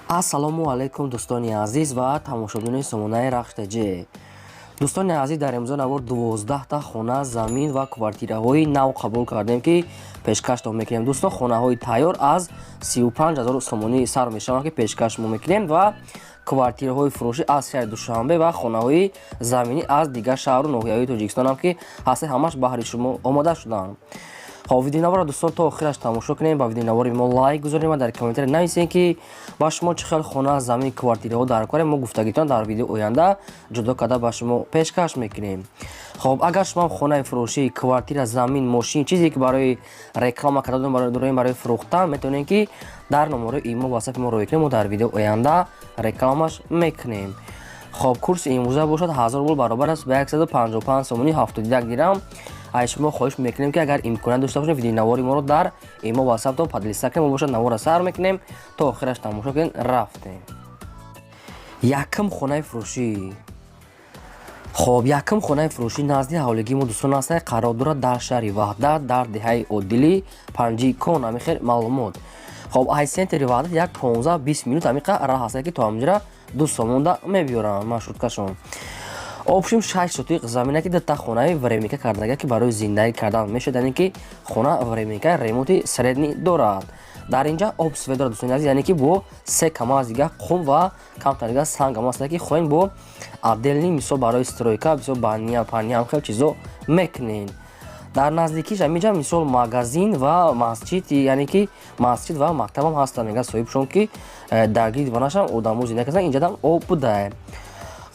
ассалому алайкум дӯстони азиз ва тамошобинони сомонаи RAHSH TJ. дӯстони азиз, дар имрӯза навор 12 хона, замин ва квартираҳои нав қабул кардем ки пешкашро мекунем. Дӯстон, хонаҳои тайёр аз 35 000 сомонӣ сар мешаванд ки пешкаш мо мекунем ва квартираҳои фурӯшӣ аз шаҳри Душанбе ва хонаҳои заминӣ аз дигар Шахру Нохияхои Тоҷикистонам ки ҳасте ҳамаш баҳри шумо омода шуданд. Хоб видеонавора дӯстон то охираш тамошо кунем. Ба видеонавори мо лайк гузорем ва дар комментари нависем ки ба шумо чӣ хел хона, замин, квартираҳо дар кор. Мо гуфтагитон дар видео оянда ҷудо карда ба шумо пешкаш мекунем. Хоб, агар шумо хонаи фурӯшӣ, квартира, замин, мошин чизе ки барои реклама карда дорем, барои фурӯхтан, метавонем ки дар номери имо васафи мо роя кунем. Мо дар видео оянда рекламаш мекунем. Хоб, курси имрӯза бошад 1000 рубл баробар аст ба 155 сомонӣ 71 дирам. Аз шумо хоҳиш мекунем ки агар имконият дошта бошем видеонавори моро дар имо васафтон подлиста кунем, бошад навора сар мекунем то охираш тамошо кунем. Рафтем. Якм хонаи фурӯшӣ. хоб, якм хонаи фурӯшӣ назди ҳавлигии мо дӯстон аст, қарор дорад дар шаҳри Ваҳдат дар деҳаи Одили Панҷи Кон. Амихел маълумот. хоб, аз центри Ваҳдат як 15-20 минут амиқа раҳ аст ки то ҳамҷира 2 сомонда мебиёранд маршруткашон. Обшим 6 сотиқ замина ки дата хонаи временка кардага ки барои зиндагӣ кардан мешуд, ки хона временка ремонти средни дорад. Дар инҷа об свет дорад дӯстони азиз, яъне ки бо се кама аз дига хум ва камтар дига санг ам аст ки хоҳем бо отделни мисол барои стройка бисёр бания пания хел чизо мекунем. Дар наздикиш аминҷа мисол магазин ва масҷид, яъне ки масҷид ва мактабам ҳастанд, мега соҳибшон ки даргири дивонашам одамо зинда карданд, инҷадам об будае.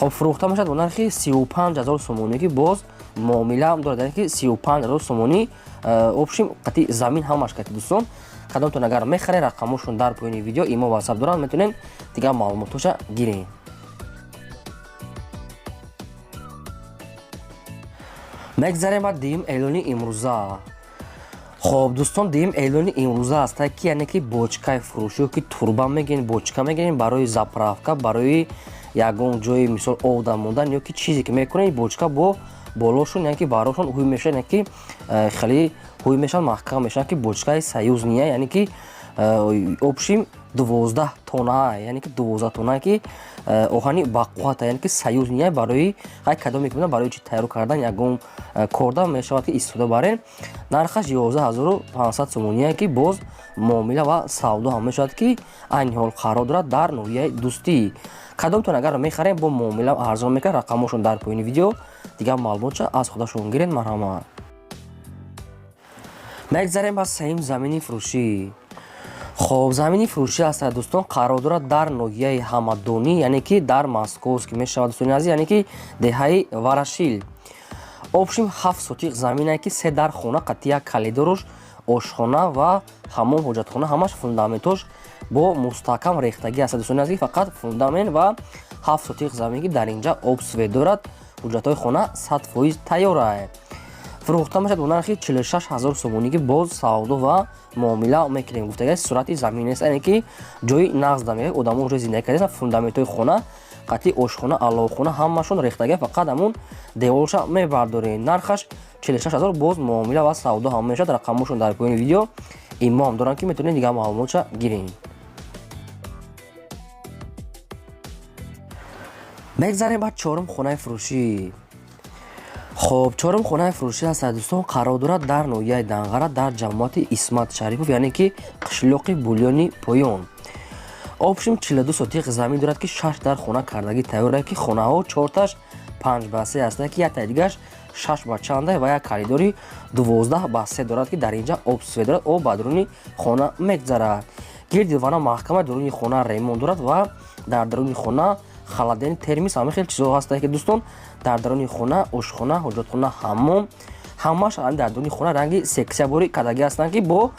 хоб, фурӯхта мешавад бо нархи 35 000 сомонӣ ки боз муомила дорад, яъне ки 35 000 сомонӣ. обшим қати замин ҳамаш кати дӯстон. кадомтон агар мехаре рақамошон дар поёни видео имо васап доранд, метавонем дигар маълумотоша гирем. мегзарем ба дуюм эълони имрӯза. хоб дӯстон, дуюм эълони имрӯза аст ки яъне ки бочкаи фурӯшиё ки турба мегирем, бочка мегирем барои заправка, барои ягон ҷои мисол овда мондан ё ки чизе ки мекунем, бочка бо болошон яъне ки барошон ҳуй мешавад, яъне ки хеле ҳуй мешавад, маҳкам мешавад ки бочкаи союзния, яъне ки обшим 12 тонна, яъне ки 12 тонна ки оҳани бақуата, яъне ки союзния барои ҳай кадом мекунад барои чи тайёр кардан ягон корда мешавад ки истифода барем. нархаш 11500 сомония ки боз муомила ва савдо ҳам мешавад ки айни ҳол қарор дорад дар ноҳияи дӯстӣ. кадомтон агар мехарем бо муомила арзон мекунад, рақамошон дар поёни видео дигар маълумотша аз худашон гирен. марҳамат. мегзарем ба сеюм замини фурӯшӣ. хоб, замини фурӯшӣ аст дӯстон, қарор дорад дар ноҳияи ҳамадонӣ, яъне ки дар Московск мешавад дӯстони азиз, яъне ки деҳаи Варашил. обшим 7 сотиқ замине ки 3 дар хона, қати як калидорош, ошхона ва ҳамон ҳоҷатхона, ҳамаш фундаментош бо мустаҳкам рехтагӣ аст дӯстони азиз, фақат фундамент ва 7 сотиқ замин ки дар инҷа об свет дорад. ҳуҷҷатҳои хона 100% тайёр аст. фурӯхта мешавад бо нархи 46 000 сомонӣ ки боз савдо ва муомила мекунем. гуфтаги сурати замин аст, яъне ки ҷои нағздам меояд, одамо ҷои зиндагӣ кардан, фундаментҳои хона, қати ошхона, аловхона ҳамашон рехтагӣ, фақат ҳамон девораша мебардорем. нархаш 46 000, боз муомила ва савдо ҳам мешавад. рақамошон дар поёни видео имо ҳам дорам ки метавонем дигар маълумотша гирем. мегзарем ба чорум хонаи фурӯшӣ. хоб, чорум хонаи фурӯшӣ аст дӯстон, қарор дорад дар ноҳияи Данғара дар ҷамоати Исмат Шарипов, яъне ки қишлоқи Булёни Поён. обшим 42 сотиқ замин дорад ки 6 дар хона кардагӣ тайёр аст ки хонаҳо 4таш 5 ба 3 аст ки як дигаш 6 ба чанда ва як коридори 12 ба 3 дорад ки дар инҷа об свет дорад, об ба дуруни хона мегзарад. гирди вана маҳкама, дуруни хона ремонт дорад ва дар дуруни хона халадени термис ҳама хел чизо ҳаст ки дӯстон, дар даруни хона ошхона, ҳоҷатхона, ҳаммом ҳамаш дар дуруни хона ранги сексия бори кардагӣ ҳастанд ки бо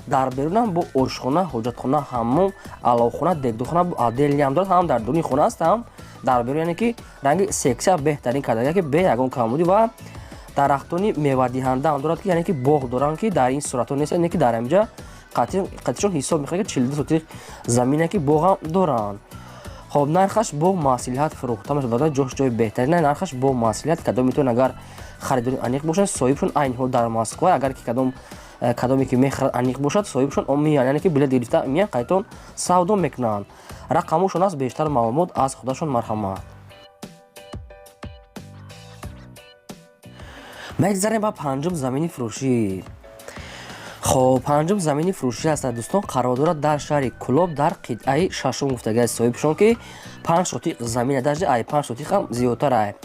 дар берунам бо ошхона, ҳоҷатхона, ҳаммом, аловхона, дегдухона отделни ҳам дорад, ҳам дар дуруни хона аст, ҳам дар берун, яъне ки ранги сексия беҳтарин кардагӣ ки бе ягон камбудӣ ва дарахтони мевадиҳанда ҳам дорад ки яъне ки боғ доранд ки дар ин суратҳо нест, яъне ки дар инҷа қатишон ҳисоб мехӯрад ки 42 сотиқ замине ки боғам доранд. хоб, нархаш бо маслиҳат фурӯхта мешавад, ҷош ҷои беҳтарин, нархаш бо маслиҳат кадом метавонад агар харидори аниқ бошанд, соҳибшон айни ҳол дар Москва, агар ки кадом кадоме ки мехрад аниқ бошад соҳибшон меян, яъне ки билет гирифта меян қайтон савдо мекунанд. Рақамошон аст, бештар маълумот аз худашон марҳамат. мегзарем ба панҷум замини фурӯшӣ. خب پنجم زمینی فروشی هستند دوستان، قرار دارد در شهر کلوب در قطعه ششم گفتگی صاحبشون که 5 شتیق زمین داشته، ای 5 شتیق هم زیادتر است.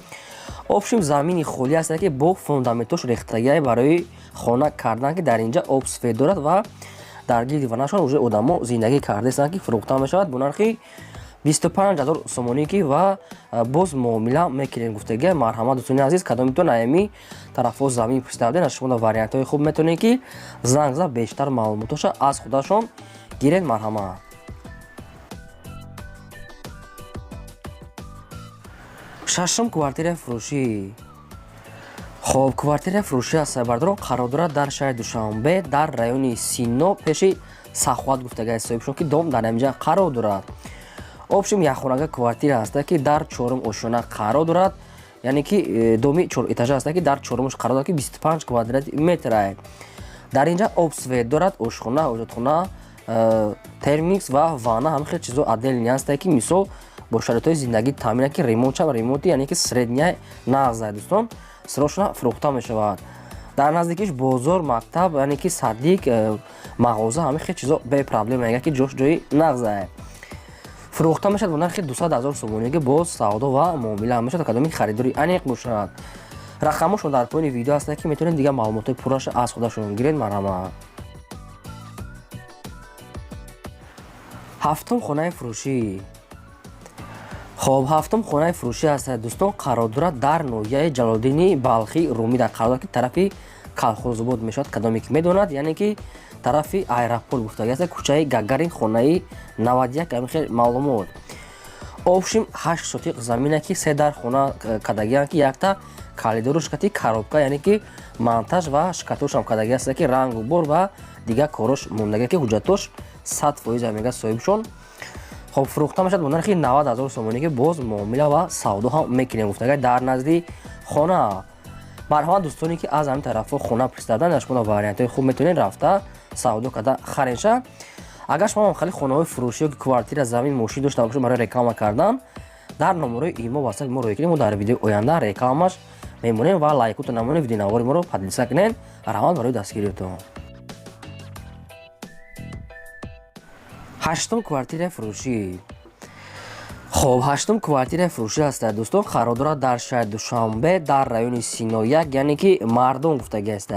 آبشیم زمینی خالی است که با فوندامنتش ریختگی برای خانه کردن که در اینجا آب سفید دارد و در گرد ونشان уже آدما زندگی کرده هستند که فروخته میشود با نرخ 25000 сомонӣ ки ва боз муомила мекунем гуфтаги марҳамат дӯстони азиз, кадомитон аями тарафҳо замин пурсидавден аз шумо вариантҳои хуб метавонед ки занг зад бештар маълумотоша аз худашон гиред марҳамат. шашум квартираи фурӯшӣ. хоб квартираи фурӯшӣ аз сайбардорон қарор дорад дар шаҳри Душанбе дар райони Сино пеши Сахват гуфтаги соҳибшон ки дом дар ҳамҷа қарор дорад. обшим якхонага квартира аст ки дар чорум ошона қарор дорад, яъне ки доми 4 этажа аст ки дар чорумш қарор дорад ки 25 квадрат метр аст. дар инҷа об свет дорад, ошхона, ҳоҷатхона, термикс ва ванна ҳама хел чизо отдельни аст ки мисол бо шароитҳои зиндагӣ таъмина ки ремонти яъне ки средняи нағз дӯстон срочно фурӯхта мешавад. дар наздикиш бозор, мактаб, яъне ки садик, мағоза ҳама хел чизо бе проблема, яке ки ҷош ҷои нағз аст. фурӯхта мешавад бо нархи 200,000 сомонӣ боз савдо ва муомила мешавад, кадоме ки харидори аниқ бошад. рақамошон дар поини видео ҳастанд ки метавонед дигар маълумотои пурраша аз худашон гиред марҳамат. ҳафтум хонаи фурӯшӣ. хоб ҳафтум хонаи фурӯшӣ аст дӯстон, қарор дорад дар ноҳияи Ҷалолиддини Балхи Румида қарор дорад ки тарафи Колхозобод мешавад, кадоме ки медонад, яъне ки тарафи аэропорт гуфтаги аст, кӯчаи Гагарин хонаи 91 амихел маълумот. обшим 8 сотиқ замина ки 3 дар хона кадагианд ки якта калидору шкати коробка, яъне ки монтаж ва шкатошам кадаги аст ки рангу бор ва дигар корош мондаги ки ҳуҷҷатош 100% мега соҳибшон. хоб фурӯхта мешавад бо нархи 90,000 сомонӣ ки боз муомила ва савдо ҳам мекунем гуфтаги дар назди хона. марҳамат дӯстоне ки аз ҳамин тарафҳо хона пурсидавдан, дар шумо вариантҳои хуб метавонед рафта савдо карда харенша. агар шумо хали хонаҳои фурӯшӣ ё квартира замин мошин дошта бошед барои реклама кардан, дар номерои имо васаи мо рӯй кунед, мо дар видеои оянда рекламаш мемонем ва лайкуту намоед видеонавори моро подлиса кунед. марҳамат барои дастгириятон. ҳаштум квартираи фурӯшӣ. хоб ҳаштум квартираи фурӯшӣ аст дӯстон, қарор дорад дар шаҳри Душанбе дар райони Сино 1, яъне ки мардон гуфтаги аст.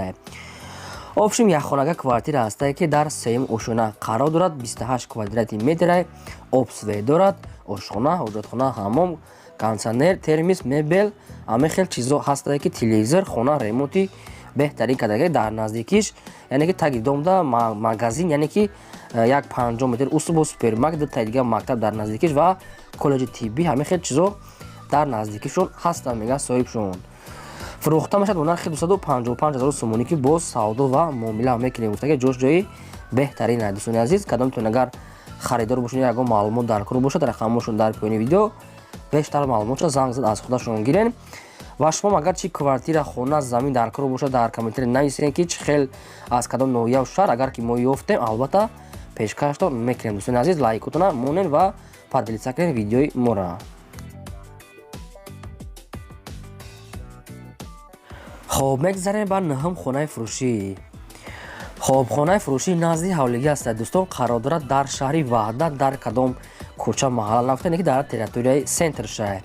обшим якхонага квартира аст ки дар сеюм ошона қарор дорад, 28 квадрати метр, об свет дорад, ошхона, ҳоҷатхона, ҳаммом, кондитсионер, термис, мебел, ҳама хел чизо ҳаст ки телевизор, хона, ремонти беҳтарин кадаги дар наздикиш, яъне ки таги домда магазин, яъне ки 150 метр усбо супермаркет, тагига мактаб дар наздикиш ва коллеҷи тиббӣ, ҳама хел чизо дар наздикишон ҳастанд мега соҳибшон. фурӯхта мешавад бо нархи 255,000 сомонӣ ки боз савдо ва муомила мекунем гуфтаги ҷош ҷои беҳтарин аст. дӯстони азиз, кадомитон агар харидор бошед, ягон маълумот дар кор бошад, рақамошон дар поини видео бештар маълумотша занг зад аз худашон гирен. ва шумо агар чи квартира, хона, замин дар кор бошад, дар комментари нависед ки чӣ хел аз кадом ноҳияу шаҳр агар ки мо ёфтем, албатта пешкаштон мекунем. дӯстони азиз, лайкутона монен ва поделиса кунед видеои мора. хоб мегзарем ба наҳум хонаи фурӯшӣ. хоб хонаи фурӯшӣ назди ҳавлигӣ аст дӯстон, қарор дорад дар шаҳри Ваҳдат дар кадом кӯча маҳалла нафта, ки дар территорияи сентр шаҳр.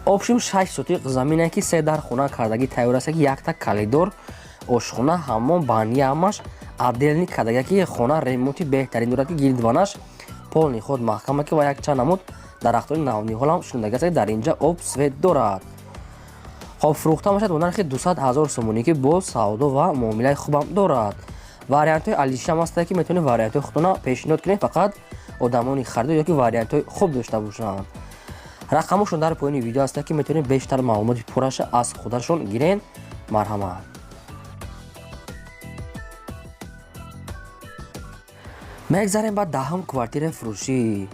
обшим 6 сотиқ замина ки 3 дар хона кардагӣ тайёр аст ки якта калидор, ошхона, ҳаммом, баня ҳамаш отдельни кадаги ки хона ремонти беҳтарин дорад ки гирдванаш полни ход маҳкама ки ва як чанд намуд дарахтони навниҳолам шундаги аст ки дар инҷа об свет дорад. хоб фурӯхта мешавад бо нархи 200,000 сомонӣ ки боз савдо ва муомилаи хубам дорад. вариантҳои алишам аст ки метавонед вариантҳои худтона пешниҳод кунед, фақат одамони харидор ёки вариантҳои хуб дошта бошанд. рақамошон дар поини видео аст ки метавонед бештар маълумоти пурраша аз худашон гирен. марҳамат. мегзарем ба даҳум квартираи фурӯшӣ.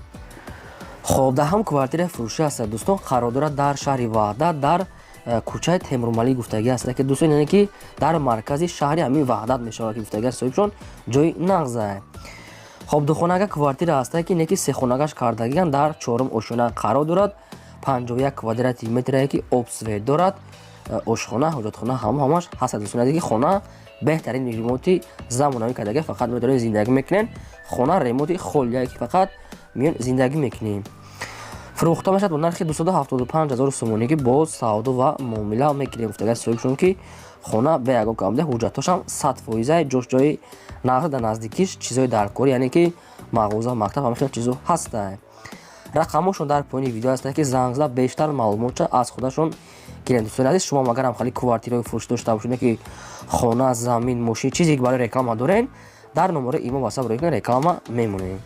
хоб даҳум квартираи фурӯшӣ аст дӯстон, қарор дорад дар шаҳри Ваҳдат дар кӯчаи Темурмалӣ гуфтагӣ аст ки дӯстон, яъне ки дар маркази шаҳри ҳамин Ваҳдат мешавад ки гуфтагӣ аст соҳибшон ҷои нағзай. хоб духонага квартира аст ки не ки сехонагаш кардагиан дар чорум ошона қарор дорад. 51 квадрати метре ки обсвет дорад. ошхона, ҳоҷатхона ҳамаш ҳаст. дӯстон, ки хона беҳтарин ремонти замонавӣ кардагӣ, фақат метавонед зиндагӣ мекунед. хона ремонти холия ки фақат меён зиндагӣ мекунем. фурӯхта мешавад бо нархи 275,000 сомонӣ ки бо савдо ва муомила мекунем. гуфтагӣ соҳибшон ки хона бе ягон камда ҳуҷҷатҳошам 100% ҷош ҷои нағз дар наздикиш чизои даркорӣ, яъне ки мағоза, мактаб ҳама хел чизо ҳастанд. рақамҳошон дар поёни видео ҳастанд ки занг зада бештар маълумотша аз худашон гиред. дӯстони азиз, шумо агарам хали квартираҳои фурӯш дошта бошед, ки хона, замин, мошин чизе ки барои реклама дорен, дар номери имо васаб рӯй кунед, реклама мемонем.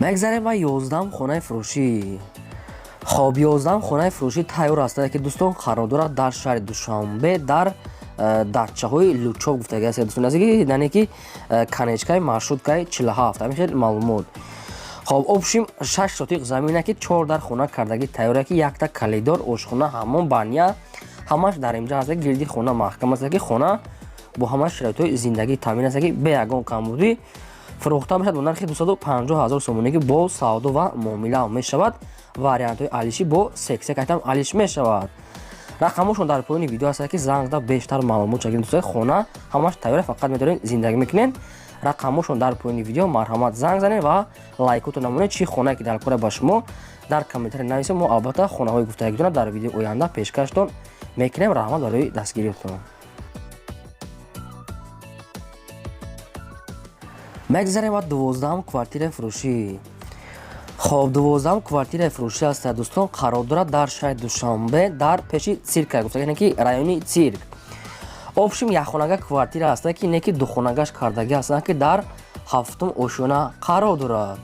мегзарем ва 11 хонаи фурӯшӣ. хоб 11 хонаи фурӯшӣ тайёр аст ки дӯстон қарор дорад дар шаҳри Душанбе дар дачаҳои Лучоб гуфтагӣ аст. дӯстон азиз, яъне ки канечкаи маршруткаи 47 ҳамин хел маълумот. хоб обшим 6 сотиқ замина ки 4 дар хона кардагӣ тайёра ки якта калидор, ошхона, ҳаммон, баня ҳамаш дар инҷа аст. гирди хона маҳкам аст ки хона бо ҳама шароитҳои зиндагӣ таъмин аст ки бе ягон камбудӣ. фурӯхта мешавад бо нархи 250,000 сомонӣ ки бо савдо ва муомила мешавад. вариантҳои алиши бо сексия кайтам алиш мешавад. рақамҳошон дар поёни видео аст ки занг зада бештар маълумот чагиред. дӯстон, хона ҳамаш тайёра, фақат метавонед зиндагӣ мекунед. рақамҳошон дар поёни видео, марҳамат занг занед ва лайкотон намонед. чӣ хонае ки дар кора ба шумо дар комментари нависед. мо албатта хонаҳои гуфтагидона дар видеои оянда пешкаштон мекунем. раҳмат барои дастгириётон. мегзарем ва 12 квартираи фурӯшӣ. хоб 12 квартираи фурӯшӣ аст дӯстон, қарор дорад дар шаҳри Душанбе дар пеши цирка, гуфтагӣ ки райони цирк. обшим якхонага квартира аст ки не ки духонагаш кардагӣ аст ки дар 7 ошона қарор дорад.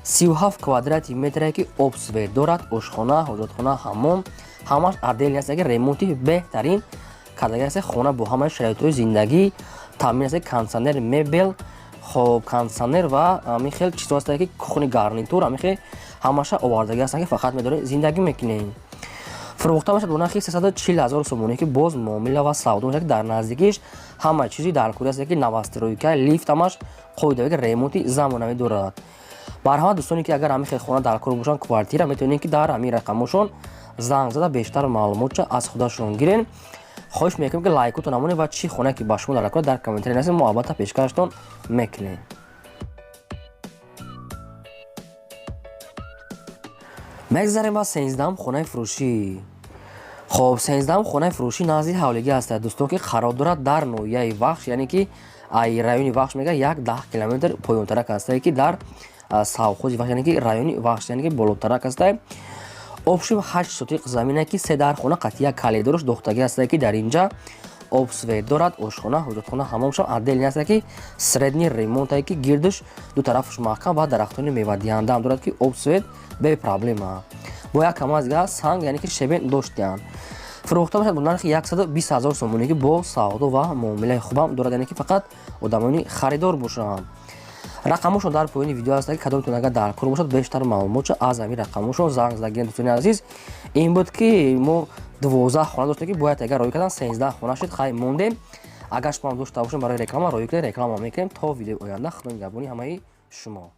37 квадрати метре ки обсвет дорад. ошхона, ҳоҷатхона, ҳаммон ҳамаш отдельни аст ки ремонти беҳтарин кардагӣ аст. хона бо ҳамаи шароитҳои зиндагӣ таъмин аст. кондитсионер, мебел, хоб кондитсионер ва ҳамин хел чизо аст ки кухни гарнитур ҳамин хел ҳамаша овардагӣ аст ки фақат метавонед зиндагӣ мекунем. фурӯхта мешавад бо нархи 340,000 сомонӣ ки боз муомила ва савдо мешавад. дар наздикиш ҳама чизи даркори аст ки навастройка, лифт ҳамаш қоидави ремонти замонавӣ дорад. марҳамат дӯстоне ки агар ҳамин хел хона даркор бошанд, квартира, метавонед ки дар ҳамин рақамҳошон занг зада бештар маълумотша аз худашон гирен. хоҳиш мекунем ки лайкотон намонед ва чӣ хонае ки ба шумо даркор дар комментари нависед. мо албатта пешкаштон мекунем. мегзарем ба 13 хонаи фурӯшӣ. хоб 13 хонаи фурӯшӣ назди ҳавлигӣ аст дӯстон, ки қарор дорад дар ноҳияи вахш, яъне ки райони вахш мега 10 километр поёнтарак аст ки дар совхози вахш, яъне ки райони вахш, яъне ки болотарак аст. обшим 8 сотиқ замина ки 3 дар хона қатия калидорш дохтагӣ аст ки дар инҷа обсвет дорад. ошхона, ҳоҷатхона, ҳаммоншам отдельни аст ки средни ремонт ки гирдаш ду тарафаш маҳкам ва дарахтони мевадиҳанда ҳам дорад ки обсвет бе проблема. бо як кам аз газ санг, яъне ки шебен доштиянд. фурӯхта мешавад бо нархи 120,000 сомонӣ ки бо савдо ва муомилаи хубам дорад, яъне ки фақат одамони харидор бошанд. рақамҳошон дар поёни видео аст ки кадомтон агар дар кор бошад бештар маълумотша аз ҳамин рақамҳошон занг задагиред. дӯстони азиз, ин буд ки мо 12 хона доштем ки бояд агар роӣ кардан 13 хона шуд. хай мондем. агар шумо дошта бошед барои реклама роӣ кунед, реклама мекунем. то видеои оянда худо нигаҳбони ҳамаи шумо.